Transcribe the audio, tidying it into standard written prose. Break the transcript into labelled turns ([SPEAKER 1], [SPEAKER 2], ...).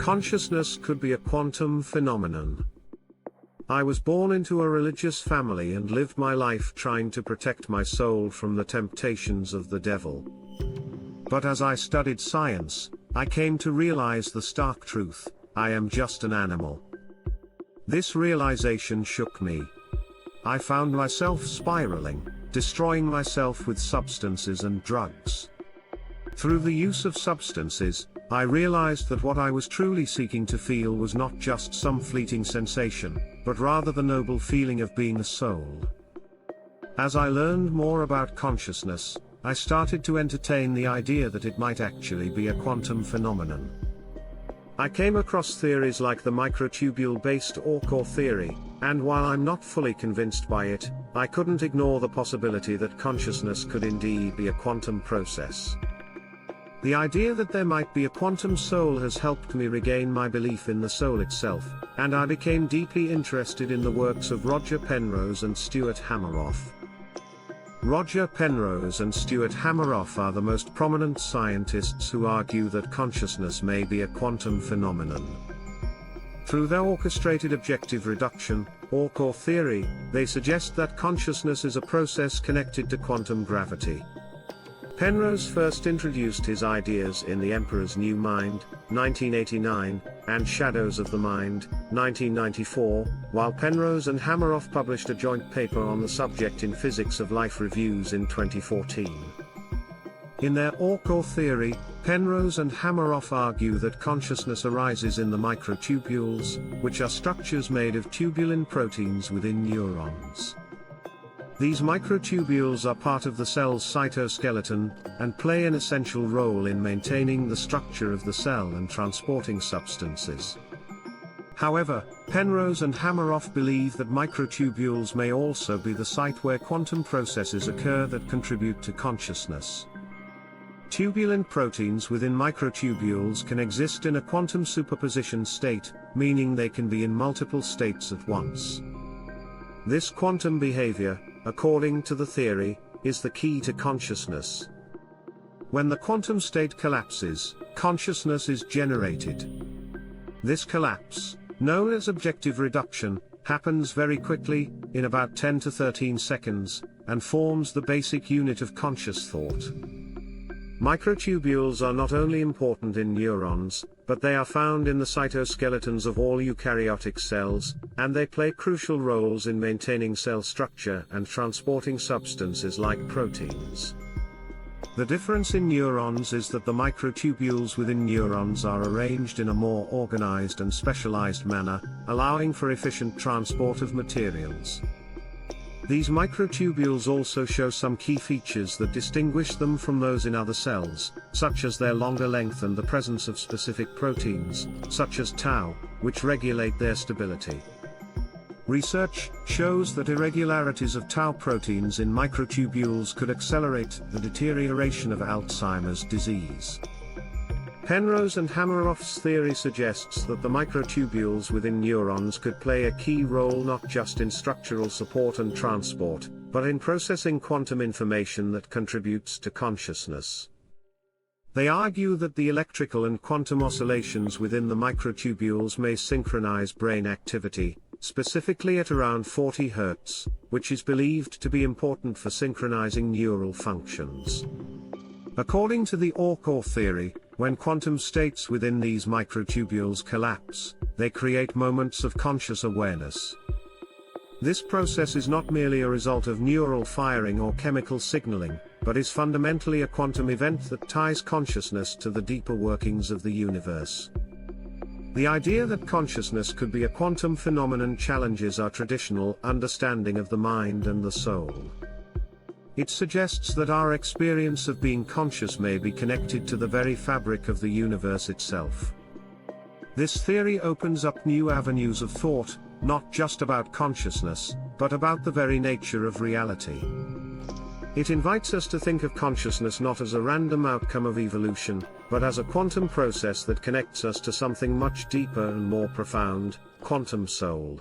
[SPEAKER 1] Consciousness could be a quantum phenomenon. I was born into a religious family and lived my life trying to protect my soul from the temptations of the devil. But as I studied science, I came to realize the stark truth: I am just an animal. This realization shook me. I found myself spiraling, destroying myself with substances and drugs. Through the use of substances, I realized that what I was truly seeking to feel was not just some fleeting sensation, but rather the noble feeling of being a soul. As I learned more about consciousness, I started to entertain the idea that it might actually be a quantum phenomenon. I came across theories like the microtubule-based Aucore theory, and while I'm not fully convinced by it, I couldn't ignore the possibility that consciousness could indeed be a quantum process. The idea that there might be a quantum soul has helped me regain my belief in the soul itself, and I became deeply interested in the works of Roger Penrose and Stuart Hameroff. Roger Penrose and Stuart Hameroff are the most prominent scientists who argue that consciousness may be a quantum phenomenon. Through their orchestrated objective reduction, Aucore theory, they suggest that consciousness is a process connected to quantum gravity. Penrose first introduced his ideas in The Emperor's New Mind, 1989, and Shadows of the Mind, 1994, while Penrose and Hameroff published a joint paper on the subject in Physics of Life Reviews in 2014. In their Aucore theory, Penrose and Hameroff argue that consciousness arises in the microtubules, which are structures made of tubulin proteins within neurons. These microtubules are part of the cell's cytoskeleton, and play an essential role in maintaining the structure of the cell and transporting substances. However, Penrose and Hameroff believe that microtubules may also be the site where quantum processes occur that contribute to consciousness. Tubulin proteins within microtubules can exist in a quantum superposition state, meaning they can be in multiple states at once. This quantum behavior, according to the theory, is the key to consciousness. When the quantum state collapses, consciousness is generated. This collapse, known as objective reduction, happens very quickly, in about 10 to 13 seconds, and forms the basic unit of conscious thought. Microtubules are not only important in neurons, but they are found in the cytoskeletons of all eukaryotic cells, and they play crucial roles in maintaining cell structure and transporting substances like proteins. The difference in neurons is that the microtubules within neurons are arranged in a more organized and specialized manner, allowing for efficient transport of materials. These microtubules also show some key features that distinguish them from those in other cells, such as their longer length and the presence of specific proteins, such as tau, which regulate their stability. Research shows that irregularities of tau proteins in microtubules could accelerate the deterioration of Alzheimer's disease. Penrose and Hameroff's theory suggests that the microtubules within neurons could play a key role not just in structural support and transport, but in processing quantum information that contributes to consciousness. They argue that the electrical and quantum oscillations within the microtubules may synchronize brain activity, specifically at around 40 Hz, which is believed to be important for synchronizing neural functions. According to the Aucore theory, when quantum states within these microtubules collapse, they create moments of conscious awareness. This process is not merely a result of neural firing or chemical signaling, but is fundamentally a quantum event that ties consciousness to the deeper workings of the universe. The idea that consciousness could be a quantum phenomenon challenges our traditional understanding of the mind and the soul. It suggests that our experience of being conscious may be connected to the very fabric of the universe itself. This theory opens up new avenues of thought, not just about consciousness, but about the very nature of reality. It invites us to think of consciousness not as a random outcome of evolution, but as a quantum process that connects us to something much deeper and more profound: quantum soul.